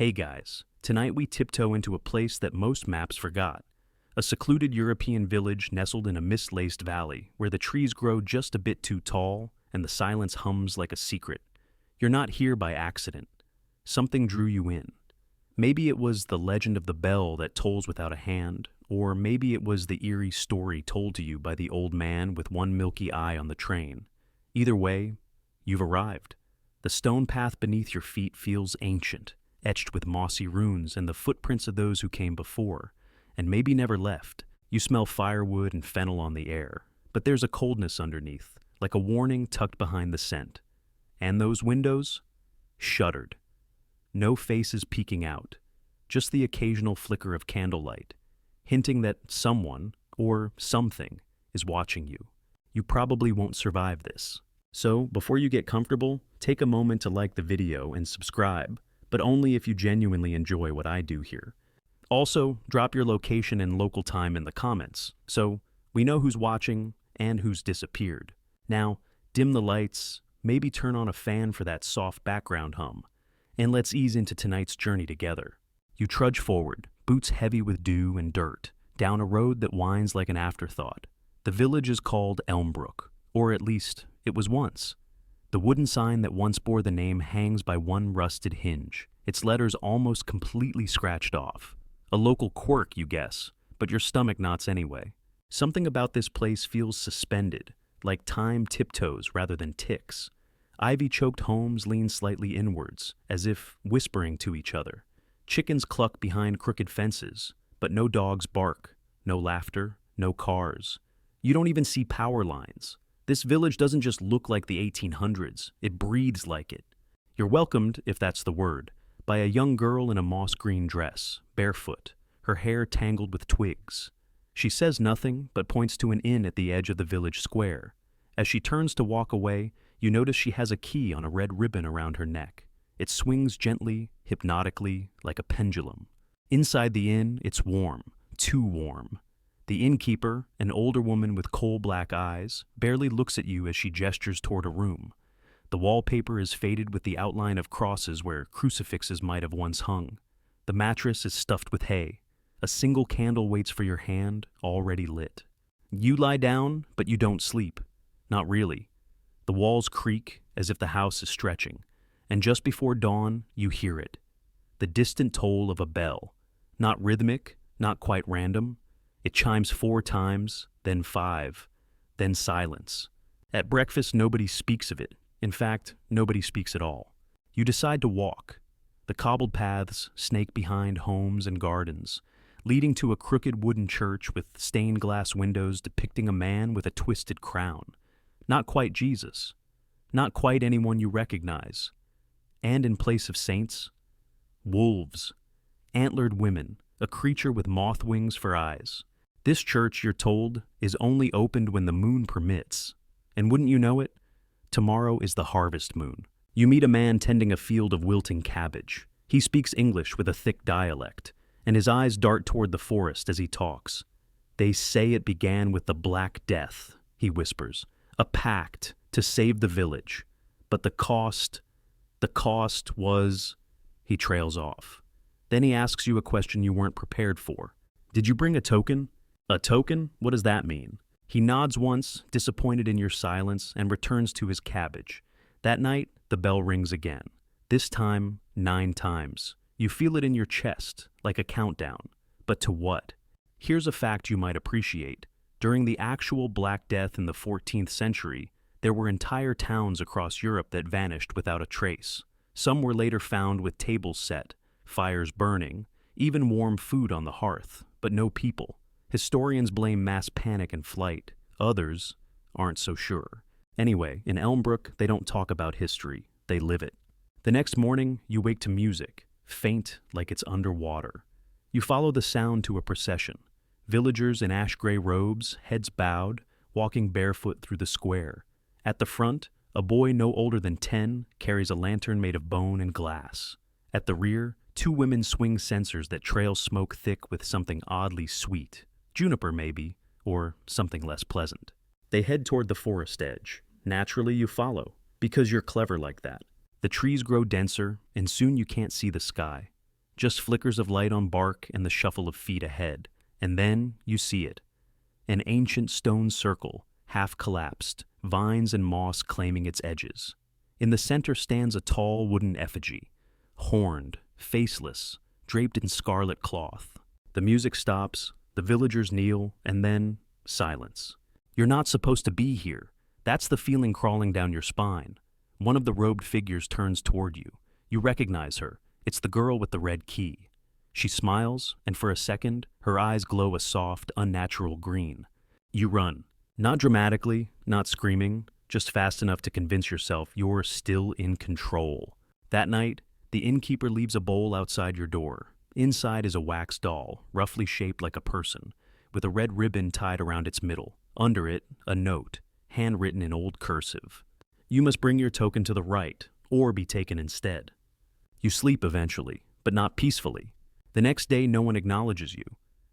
Hey guys, tonight we tiptoe into a place that most maps forgot. A secluded European village nestled in a mist-laced valley where the trees grow just a bit too tall and the silence hums like a secret. You're not here by accident. Something drew you in. Maybe it was the legend of the bell that tolls without a hand, or maybe it was the eerie story told to you by the old man with one milky eye on the train. Either way, you've arrived. The stone path beneath your feet feels ancient, etched with mossy runes and the footprints of those who came before, and maybe never left. You smell firewood and fennel on the air, but there's a coldness underneath, like a warning tucked behind the scent. And those windows? Shuttered. No faces peeking out, just the occasional flicker of candlelight, hinting that someone, or something, is watching you. You probably won't survive this. So, before you get comfortable, take a moment to like the video and subscribe, but only if you genuinely enjoy what I do here. Also, drop your location and local time in the comments, so we know who's watching and who's disappeared. Now, dim the lights, maybe turn on a fan for that soft background hum, and let's ease into tonight's journey together. You trudge forward, boots heavy with dew and dirt, down a road that winds like an afterthought. The village is called Elmbrook, or at least it was once. The wooden sign that once bore the name hangs by one rusted hinge, its letters almost completely scratched off. A local quirk, you guess, but your stomach knots anyway. Something about this place feels suspended, like time tiptoes rather than ticks. Ivy-choked homes lean slightly inwards, as if whispering to each other. Chickens cluck behind crooked fences, but no dogs bark, no laughter, no cars. You don't even see power lines. This village doesn't just look like the 1800s, it breathes like it. You're welcomed, if that's the word, by a young girl in a moss-green dress, barefoot, her hair tangled with twigs. She says nothing, but points to an inn at the edge of the village square. As she turns to walk away, you notice she has a key on a red ribbon around her neck. It swings gently, hypnotically, like a pendulum. Inside the inn, it's warm, too warm. The innkeeper, an older woman with coal-black eyes, barely looks at you as she gestures toward a room. The wallpaper is faded with the outline of crosses where crucifixes might have once hung. The mattress is stuffed with hay. A single candle waits for your hand, already lit. You lie down, but you don't sleep. Not really. The walls creak as if the house is stretching, and just before dawn, you hear it. The distant toll of a bell. Not rhythmic, not quite random. It chimes 4 times, then 5, then silence. At breakfast, nobody speaks of it. In fact, nobody speaks at all. You decide to walk. The cobbled paths snake behind homes and gardens, leading to a crooked wooden church with stained glass windows depicting a man with a twisted crown. Not quite Jesus. Not quite anyone you recognize. And in place of saints, wolves. Antlered women, a creature with moth wings for eyes. This church, you're told, is only opened when the moon permits. And wouldn't you know it? Tomorrow is the harvest moon. You meet a man tending a field of wilting cabbage. He speaks English with a thick dialect, and his eyes dart toward the forest as he talks. They say it began with the Black Death, he whispers. A pact to save the village. But the cost was... He trails off. Then he asks you a question you weren't prepared for. Did you bring a token? A token? What does that mean? He nods once, disappointed in your silence, and returns to his cabbage. That night, the bell rings again. This time, 9 times. You feel it in your chest, like a countdown. But to what? Here's a fact you might appreciate. During the actual Black Death in the 14th century, there were entire towns across Europe that vanished without a trace. Some were later found with tables set, fires burning, even warm food on the hearth, but no people. Historians blame mass panic and flight. Others aren't so sure. Anyway, in Elmbrook, they don't talk about history. They live it. The next morning, you wake to music, faint like it's underwater. You follow the sound to a procession. Villagers in ash-gray robes, heads bowed, walking barefoot through the square. At the front, a boy no older than 10 carries a lantern made of bone and glass. At the rear, 2 women swing censers that trail smoke thick with something oddly sweet. Juniper, maybe, or something less pleasant. They head toward the forest edge. Naturally, you follow, because you're clever like that. The trees grow denser, and soon you can't see the sky. just flickers of light on bark and the shuffle of feet ahead. And then you see it. An ancient stone circle, half collapsed, vines and moss claiming its edges. In the center stands a tall wooden effigy, horned, faceless, draped in scarlet cloth. The music stops, the villagers kneel, and then silence. You're not supposed to be here. That's the feeling crawling down your spine. One of the robed figures turns toward you. You recognize her. It's the girl with the red key. She smiles, and for a second, her eyes glow a soft, unnatural green. You run. Not dramatically, not screaming, just fast enough to convince yourself you're still in control. That night, the innkeeper leaves a bowl outside your door. Inside is a wax doll, roughly shaped like a person, with a red ribbon tied around its middle. Under it, a note, handwritten in old cursive. You must bring your token to the right, or be taken instead. You sleep eventually, but not peacefully. The next day, no one acknowledges you.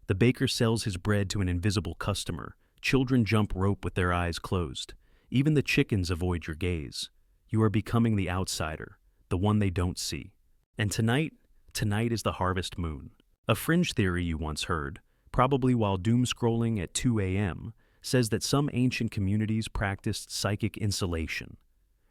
The baker sells his bread to an invisible customer. Children jump rope with their eyes closed. Even the chickens avoid your gaze. You are becoming the outsider, the one they don't see. And tonight is the harvest moon. A fringe theory you once heard, probably while doom-scrolling at 2 a.m., says that some ancient communities practiced psychic insulation.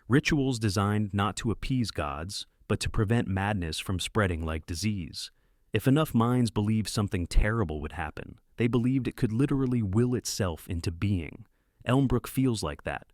Rituals designed not to appease gods, but to prevent madness from spreading like disease. If enough minds believed something terrible would happen, they believed it could literally will itself into being. Elmbrook feels like that,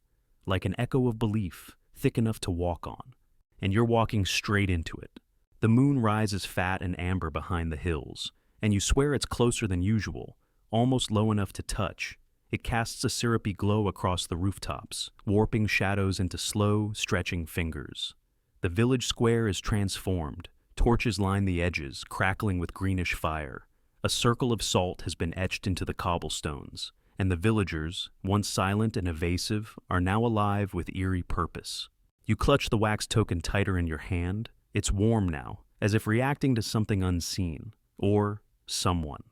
like an echo of belief, thick enough to walk on. And you're walking straight into it. The moon rises fat and amber behind the hills, and you swear it's closer than usual, almost low enough to touch. It casts a syrupy glow across the rooftops, warping shadows into slow, stretching fingers. The village square is transformed. Torches line the edges, crackling with greenish fire. A circle of salt has been etched into the cobblestones, and the villagers, once silent and evasive, are now alive with eerie purpose. You clutch the wax token tighter in your hand. It's warm now, as if reacting to something unseen, or someone.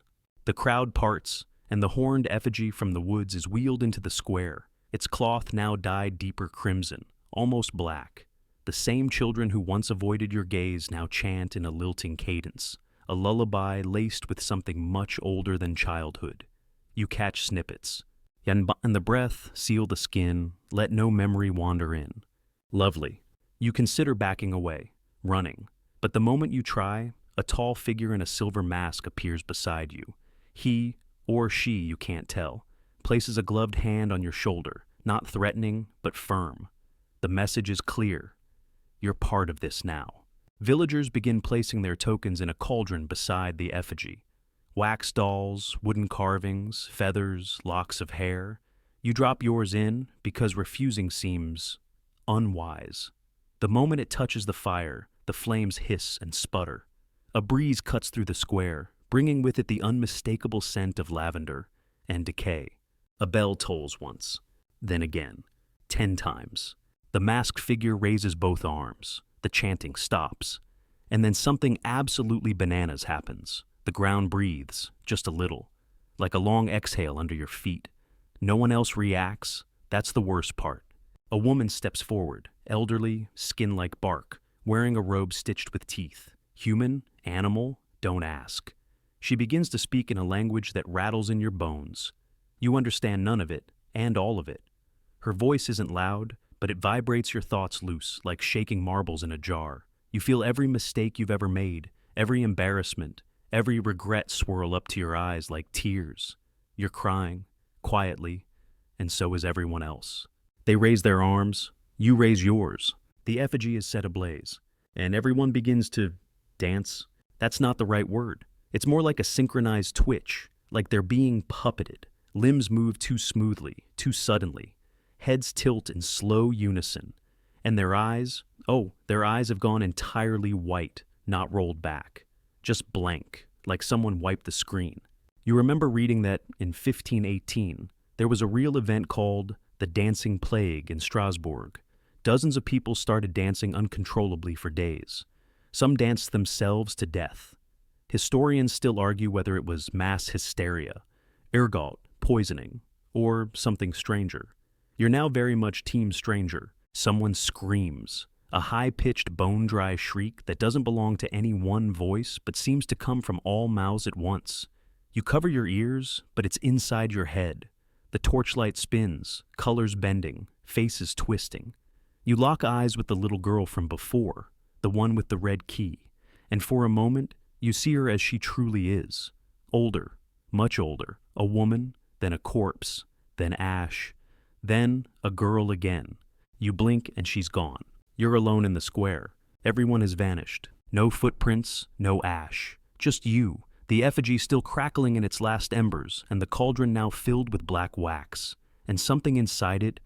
The crowd parts, and the horned effigy from the woods is wheeled into the square, its cloth now dyed deeper crimson, almost black. The same children who once avoided your gaze now chant in a lilting cadence, a lullaby laced with something much older than childhood. You catch snippets. And the breath, seal the skin, let no memory wander in. Lovely. You consider backing away, running. But the moment you try, a tall figure in a silver mask appears beside you. He, or she, you can't tell, places a gloved hand on your shoulder, not threatening, but firm. The message is clear. You're part of this now. Villagers begin placing their tokens in a cauldron beside the effigy. Wax dolls, wooden carvings, feathers, locks of hair. You drop yours in because refusing seems unwise. The moment it touches the fire, the flames hiss and sputter. A breeze cuts through the square, bringing with it the unmistakable scent of lavender and decay. A bell tolls once, then again, 10 times. The masked figure raises both arms. The chanting stops. And then something absolutely bananas happens. The ground breathes, just a little, like a long exhale under your feet. No one else reacts. That's the worst part. A woman steps forward, elderly, skin like bark, wearing a robe stitched with teeth. Human, animal, don't ask. She begins to speak in a language that rattles in your bones. You understand none of it, and all of it. Her voice isn't loud, but it vibrates your thoughts loose, like shaking marbles in a jar. You feel every mistake you've ever made, every embarrassment, every regret swirl up to your eyes like tears. You're crying, quietly, and so is everyone else. They raise their arms, you raise yours. The effigy is set ablaze, and everyone begins to dance. That's not the right word. It's more like a synchronized twitch, like they're being puppeted. Limbs move too smoothly, too suddenly. Heads tilt in slow unison, and their eyes have gone entirely white, not rolled back. Just blank, like someone wiped the screen. You remember reading that in 1518, there was a real event called the Dancing Plague in Strasbourg. Dozens of people started dancing uncontrollably for days. Some danced themselves to death. Historians still argue whether it was mass hysteria, ergot, poisoning, or something stranger. You're now very much Team Stranger. Someone screams. a high-pitched, bone-dry shriek that doesn't belong to any one voice but seems to come from all mouths at once. You cover your ears, but it's inside your head. The torchlight spins, colors bending, faces twisting. You lock eyes with the little girl from before, the one with the red key, and for a moment, you see her as she truly is. Older, much older, a woman, then a corpse, then ash, then a girl again. You blink and she's gone. You're alone in the square. Everyone has vanished. No footprints, no ash. Just you, the effigy still crackling in its last embers, and the cauldron now filled with black wax. And something inside it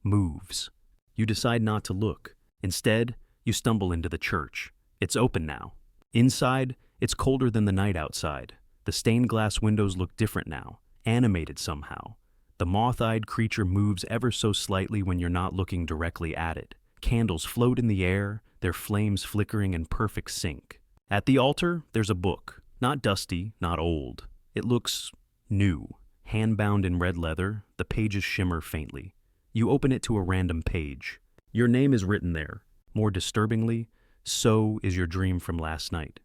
moves. You decide not to look. Instead, you stumble into the church. It's open now. Inside, it's colder than the night outside. The stained glass windows look different now, animated somehow. The moth-eyed creature moves ever so slightly when you're not looking directly at it. Candles float in the air, their flames flickering in perfect sync. At the altar, there's a book. Not dusty, not old. It looks new. Hand-bound in red leather, the pages shimmer faintly. You open it to a random page. Your name is written there. More disturbingly, so is your dream from last night.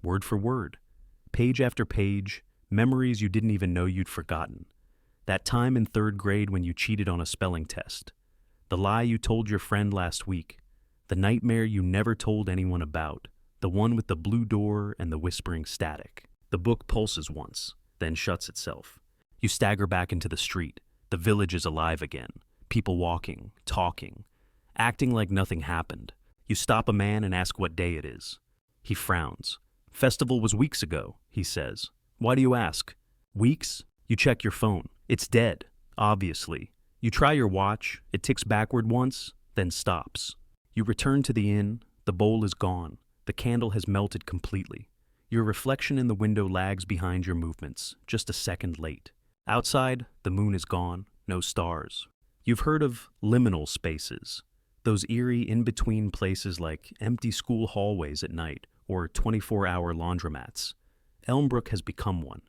Word for word. Page after page, memories you didn't even know you'd forgotten. That time in 3rd grade when you cheated on a spelling test. The lie you told your friend last week. The nightmare you never told anyone about. The one with the blue door and the whispering static. The book pulses once, then shuts itself. You stagger back into the street. The village is alive again. People walking, talking, acting like nothing happened. You stop a man and ask what day it is. He frowns. Festival was weeks ago, he says. Why do you ask? Weeks? You check your phone. It's dead, obviously. You try your watch. It ticks backward once, then stops. You return to the inn. The bowl is gone. The candle has melted completely. Your reflection in the window lags behind your movements, just a second late. Outside, the moon is gone, no stars. You've heard of liminal spaces, those eerie in-between places like empty school hallways at night or 24-hour laundromats. Elmbrook has become one.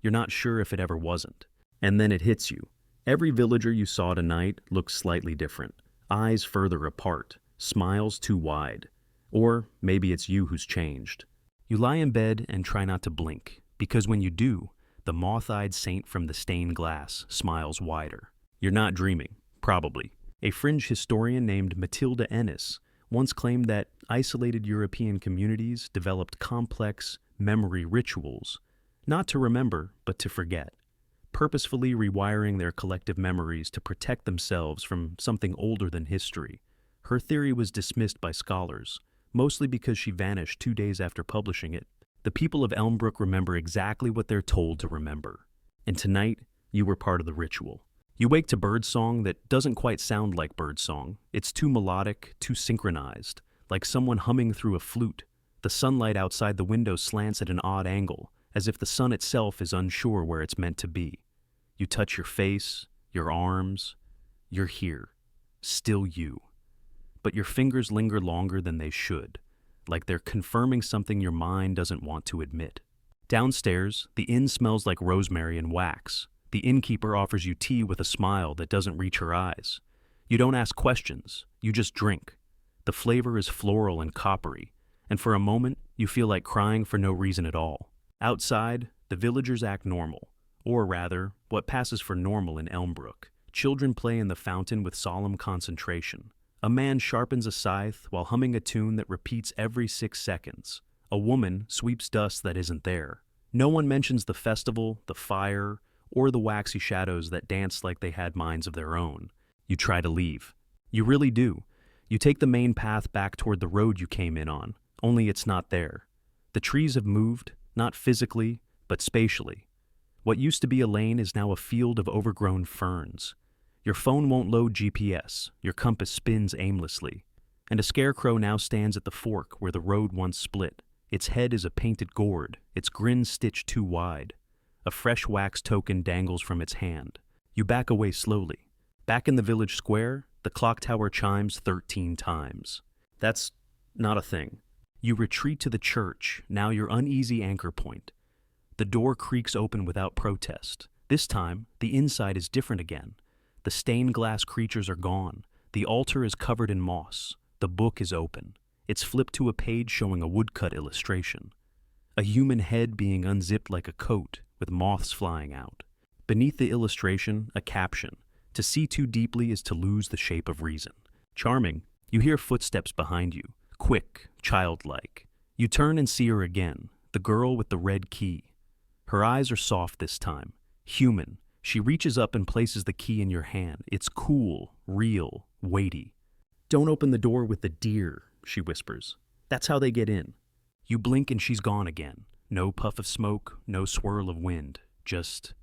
You're not sure if it ever wasn't. And then it hits you. Every villager you saw tonight looks slightly different. Eyes further apart, smiles too wide. Or maybe it's you who's changed. You lie in bed and try not to blink, because when you do, the moth-eyed saint from the stained glass smiles wider. You're not dreaming, probably. A fringe historian named Matilda Ennis once claimed that isolated European communities developed complex memory rituals, not to remember, but to forget, purposefully rewiring their collective memories to protect themselves from something older than history. Her theory was dismissed by scholars, mostly because she vanished 2 days after publishing it. The people of Elmbrook remember exactly what they're told to remember. And tonight, you were part of the ritual. You wake to birdsong that doesn't quite sound like birdsong. It's too melodic, too synchronized, like someone humming through a flute. The sunlight outside the window slants at an odd angle, as if the sun itself is unsure where it's meant to be. You touch your face, your arms. You're here. Still you. But your fingers linger longer than they should, like they're confirming something your mind doesn't want to admit. Downstairs, the inn smells like rosemary and wax. The innkeeper offers you tea with a smile that doesn't reach her eyes. You don't ask questions, you just drink. The flavor is floral and coppery, and for a moment, you feel like crying for no reason at all. Outside, the villagers act normal, or rather, what passes for normal in Elmbrook. Children play in the fountain with solemn concentration. A man sharpens a scythe while humming a tune that repeats every 6 seconds. A woman sweeps dust that isn't there. No one mentions the festival, the fire, or the waxy shadows that dance like they had minds of their own. You try to leave. You really do. You take the main path back toward the road you came in on, only it's not there. The trees have moved, not physically, but spatially. What used to be a lane is now a field of overgrown ferns. Your phone won't load GPS, your compass spins aimlessly, and a scarecrow now stands at the fork where the road once split. Its head is a painted gourd, its grin stitched too wide. A fresh wax token dangles from its hand. You back away slowly. Back in the village square, the clock tower chimes 13 times. That's not a thing. You retreat to the church, now your uneasy anchor point. The door creaks open without protest. This time, the inside is different again. The stained glass creatures are gone. The altar is covered in moss. The book is open. It's flipped to a page showing a woodcut illustration. A human head being unzipped like a coat, with moths flying out. Beneath the illustration, a caption: "To see too deeply is to lose the shape of reason." Charming. You hear footsteps behind you, quick, childlike. You turn and see her again, the girl with the red key. Her eyes are soft this time, human. She reaches up and places the key in your hand. It's cool, real, weighty. "Don't open the door with the deer," she whispers. "That's how they get in." You blink and she's gone again. No puff of smoke, no swirl of wind, just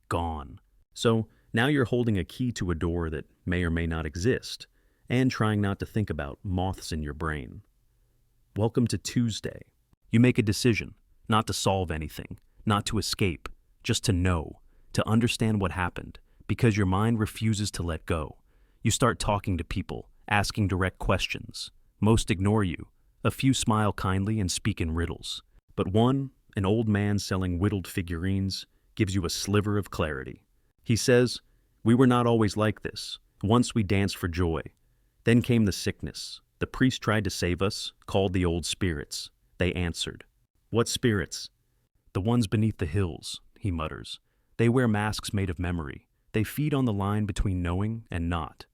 gone. So now you're holding a key to a door that may or may not exist, and trying not to think about moths in your brain. Welcome to Tuesday. You make a decision, not to solve anything, not to escape, just to know, to understand what happened, because your mind refuses to let go. You start talking to people, asking direct questions. Most ignore you. A few smile kindly and speak in riddles. But one, an old man selling whittled figurines, gives you a sliver of clarity. He says, "We were not always like this. Once we danced for joy. Then came the sickness. The priest tried to save us, called the old spirits. They answered." "What spirits?" "The ones beneath the hills," he mutters. "They wear masks made of memory. They feed on the line between knowing and not."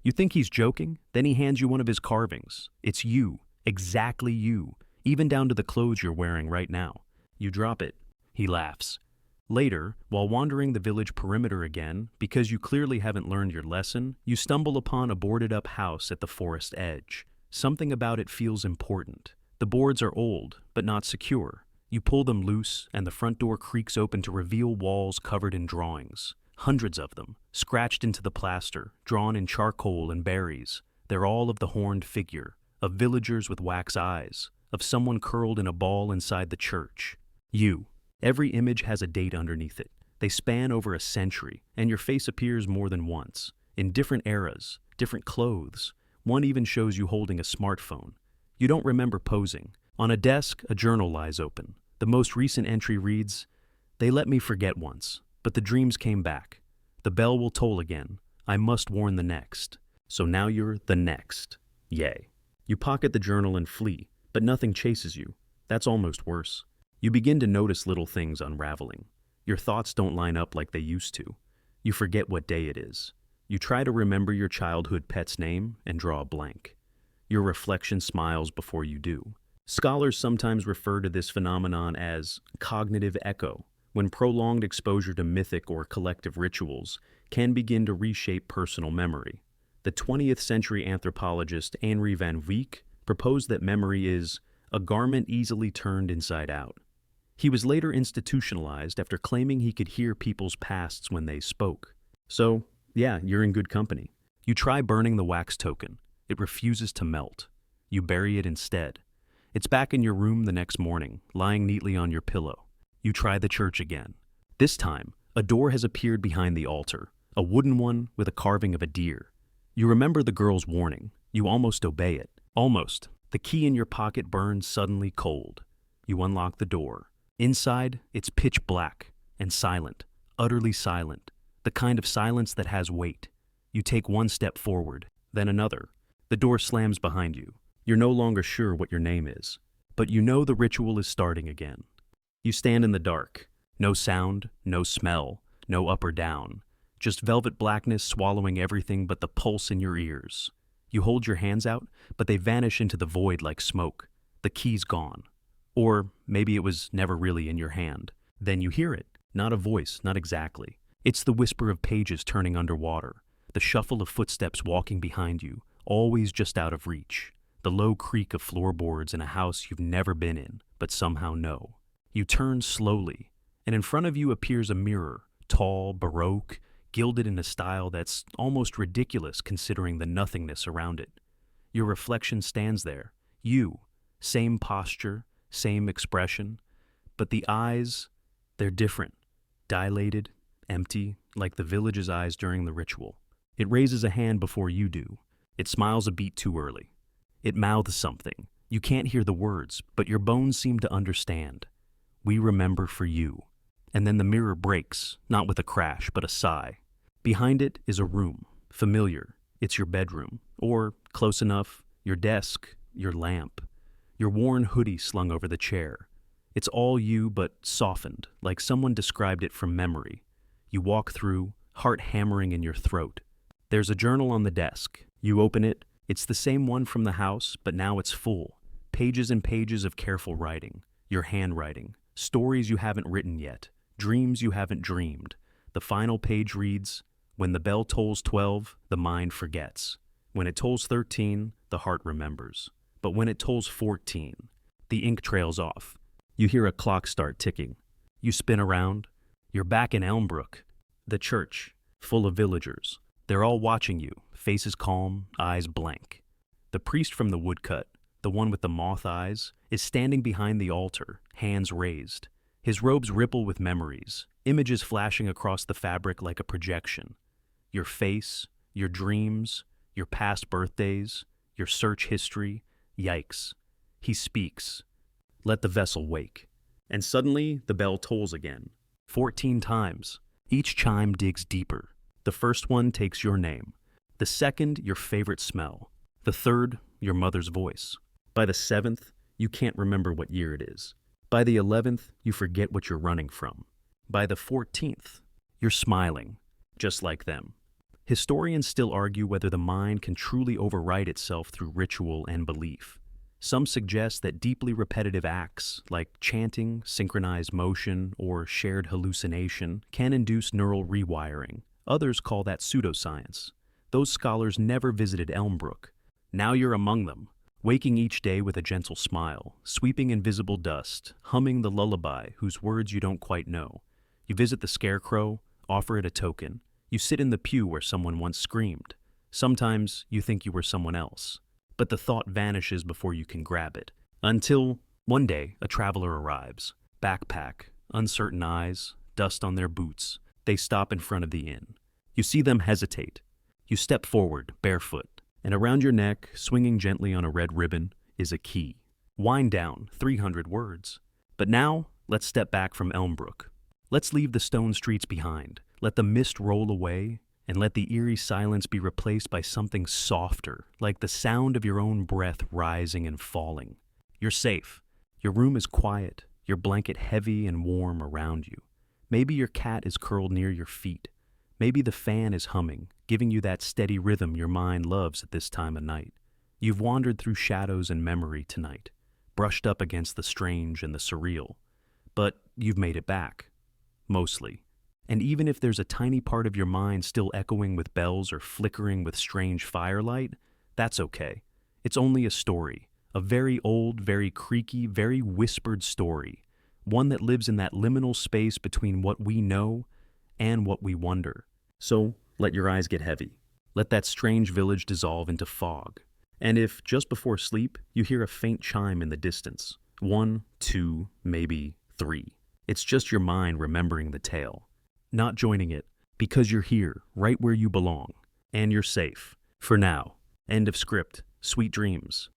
You think he's joking? Then he hands you one of his carvings. It's you. Exactly you, even down to the clothes you're wearing right now. You drop it. He laughs. Later, while wandering the village perimeter again, because you clearly haven't learned your lesson, you stumble upon a boarded-up house at the forest edge. Something about it feels important. The boards are old, but not secure. You pull them loose, and the front door creaks open to reveal walls covered in drawings. Hundreds of them, scratched into the plaster, drawn in charcoal and berries. They're all of the horned figure, of villagers with wax eyes, of someone curled in a ball inside the church. You. Every image has a date underneath it. They span over a century, and your face appears more than once, in different eras, different clothes. One even shows you holding a smartphone. You don't remember posing. On a desk, a journal lies open. The most recent entry reads, "They let me forget once, but the dreams came back. The bell will toll again. I must warn the next." So now you're the next. Yay. You pocket the journal and flee, but nothing chases you. That's almost worse. You begin to notice little things unraveling. Your thoughts don't line up like they used to. You forget what day it is. You try to remember your childhood pet's name and draw a blank. Your reflection smiles before you do. Scholars sometimes refer to this phenomenon as cognitive echo, when prolonged exposure to mythic or collective rituals can begin to reshape personal memory. The 20th century anthropologist Henri van Wyk proposed that memory is a garment easily turned inside out. He was later institutionalized after claiming he could hear people's pasts when they spoke. So, yeah, you're in good company. You try burning the wax token. It refuses to melt. You bury it instead. It's back in your room the next morning, lying neatly on your pillow. You try the church again. This time, a door has appeared behind the altar, a wooden one with a carving of a deer. You remember the girl's warning. You almost obey it. Almost. The key in your pocket burns suddenly cold. You unlock the door. Inside, it's pitch black and silent, utterly silent, the kind of silence that has weight. You take one step forward, then another. The door slams behind you. You're no longer sure what your name is, but you know the ritual is starting again. You stand in the dark. No sound, no smell, no up or down. Just velvet blackness swallowing everything but the pulse in your ears. You hold your hands out, but they vanish into the void like smoke. The key's gone. Or maybe it was never really in your hand. Then you hear it. Not a voice, not exactly. It's the whisper of pages turning underwater. The shuffle of footsteps walking behind you, always just out of reach. The low creak of floorboards in a house you've never been in, but somehow know. You turn slowly, and in front of you appears a mirror, tall, baroque, gilded in a style that's almost ridiculous considering the nothingness around it. Your reflection stands there. You, same posture, same expression, but the eyes, they're different. Dilated, empty, like the village's eyes during the ritual. It raises a hand before you do. It smiles a beat too early. It mouths something. You can't hear the words, but your bones seem to understand. "We remember for you." And then the mirror breaks, not with a crash, but a sigh. Behind it is a room, familiar. It's your bedroom, or, close enough, your desk, your lamp, your worn hoodie slung over the chair. It's all you, but softened, like someone described it from memory. You walk through, heart hammering in your throat. There's a journal on the desk. You open it. It's the same one from the house, but now it's full. Pages and pages of careful writing. Your handwriting. Stories you haven't written yet. Dreams you haven't dreamed. The final page reads, "When the bell tolls 12, the mind forgets. When it tolls 13, the heart remembers. But when it tolls 14, the ink trails off. You hear a clock start ticking. You spin around. You're back in Elmbrook, the church, full of villagers. They're all watching you, faces calm, eyes blank. The priest from the woodcut, the one with the moth eyes, is standing behind the altar, hands raised. His robes ripple with memories, images flashing across the fabric like a projection. Your face, your dreams, your past birthdays, your search history. Yikes. He speaks. Let the vessel wake. And suddenly, the bell tolls again. 14 times. Each chime digs deeper. The first one takes your name. The second, your favorite smell. The third, your mother's voice. By the 7th, you can't remember what year it is. By the 11th, you forget what you're running from. By the 14th, you're smiling, just like them. Historians still argue whether the mind can truly overwrite itself through ritual and belief. Some suggest that deeply repetitive acts, like chanting, synchronized motion, or shared hallucination, can induce neural rewiring. Others call that pseudoscience. Those scholars never visited Elmbrook. Now you're among them, waking each day with a gentle smile, sweeping invisible dust, humming the lullaby whose words you don't quite know. You visit the scarecrow, offer it a token. You sit in the pew where someone once screamed. Sometimes you think you were someone else, but the thought vanishes before you can grab it. Until one day a traveler arrives, backpack, uncertain eyes, dust on their boots. They stop in front of the inn. You see them hesitate. You step forward, barefoot, and around your neck, swinging gently on a red ribbon, is a key. Wind down, 300 words. But now, let's step back from Elmbrook. Let's leave the stone streets behind. Let the mist roll away, and let the eerie silence be replaced by something softer, like the sound of your own breath rising and falling. You're safe. Your room is quiet, your blanket heavy and warm around you. Maybe your cat is curled near your feet. Maybe the fan is humming, giving you that steady rhythm your mind loves at this time of night. You've wandered through shadows and memory tonight, brushed up against the strange and the surreal. But you've made it back. Mostly. And even if there's a tiny part of your mind still echoing with bells or flickering with strange firelight, that's okay. It's only a story. A very old, very creaky, very whispered story. One that lives in that liminal space between what we know and what we wonder. So, let your eyes get heavy. Let that strange village dissolve into fog. And if, just before sleep, you hear a faint chime in the distance, 1, 2, maybe 3, it's just your mind remembering the tale. Not joining it, because you're here, right where you belong. And you're safe. For now. End of script. Sweet dreams.